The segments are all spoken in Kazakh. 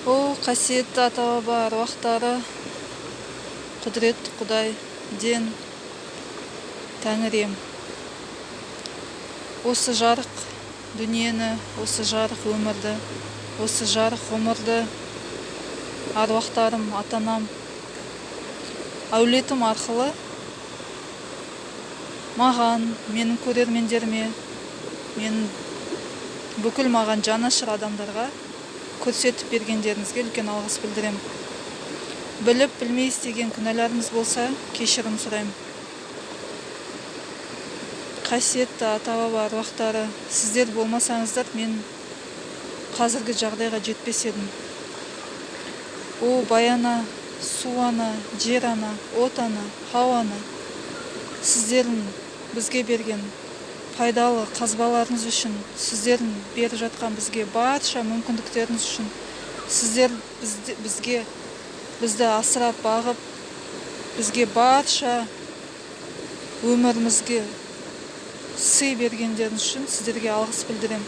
О, қасиетті ата-баба аруақтары, құдіретті Құдай, ден, Тәңірем. Осы жарық дүниені, осы жарық өмірді, осы жарық ғұмырды аруақтарым, атанам, әулетім арқылы маған, менің көрермендеріме, бүкіл маған жанашыр адамдарға көрсетіп бергендеріңізге үлкен алғыс білдірем. Біліп, білмей істеген күнәларымыз болса, кешірім сұраймын. Қасиетті ата-баба аруақтары, сіздер болмасаңыздар, мен қазіргі жағдайға жетпес едім. О, Баяна, Су ана, Жер ана, От ана, Хау ана, сіздердің бізге берген пайдалы қазбаларыңыз үшін, сіздердің беріп жатқан бізге барша мүмкіндіктеріңіз үшін, сіздер бізді асырап бағып, бізге барша өмірімізге сый бергендеріңіз үшін сіздерге алғыс білдірем.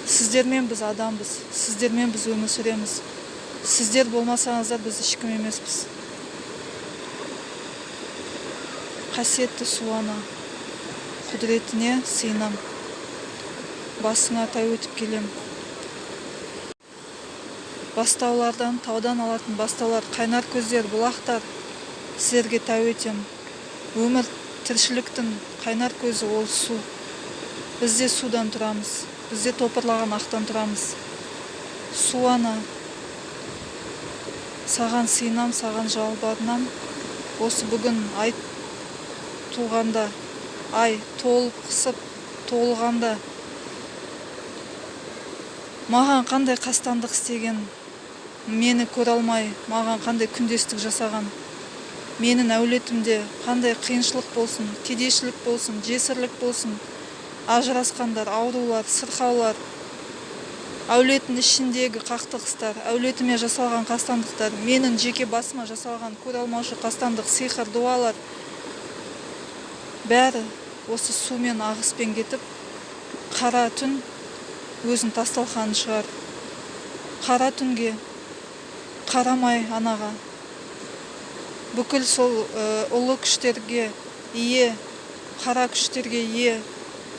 Сіздермен біз адамбыз, сіздермен біз өмір сүреміз. Сіздер болмасаңыздар, біз ешкім емеспіз. Қасиетті Су ана, құдіретіне сыйынам, басыңа тай өтіп келем. Бастаулардан, таудан алатын бастаулар, қайнар көздер, бұлақтар, сіздерге тәу етем. Өмір, тіршіліктің қайнар көзі ол су. Біз де судан тұрамыз, біз де топырлаған ақтан тұрамыз. Су ана, саған сыйынам, саған жалбарынам. Осы бүгін ай туғанда, ай толықсып толғанда маған қандай қастандық істеген, мені көре алмай, маған қандай күндестік жасаған, менің әулетімде қандай қиыншылық болсын, кедейшілік болсын, жесірлік болсын, ажырасқандар, аурулар, сырқаулар, әулеттің ішіндегі қақтығыстар, әулетіме жасалған қастандықтар, менің жеке басыма жасалған көре алмаушы қастандық, сиқыр, дуалар, бәрі осы сумен ағыспен кетіп, қара түн өзін тасталқанын шығар. Қара түнге, қарамай анаға, бүкіл сол ұлы күштерге ие, қара күштерге ие,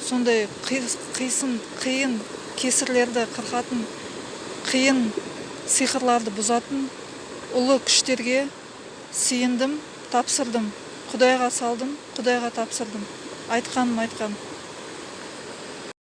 сондай қиын кесірлерді қырқатын, қиын сиқырларды бұзатын ұлы күштерге сыйындым, тапсырдым. Құдайға салдым, Құдайға тапсырдым. Айтқаным айтқам.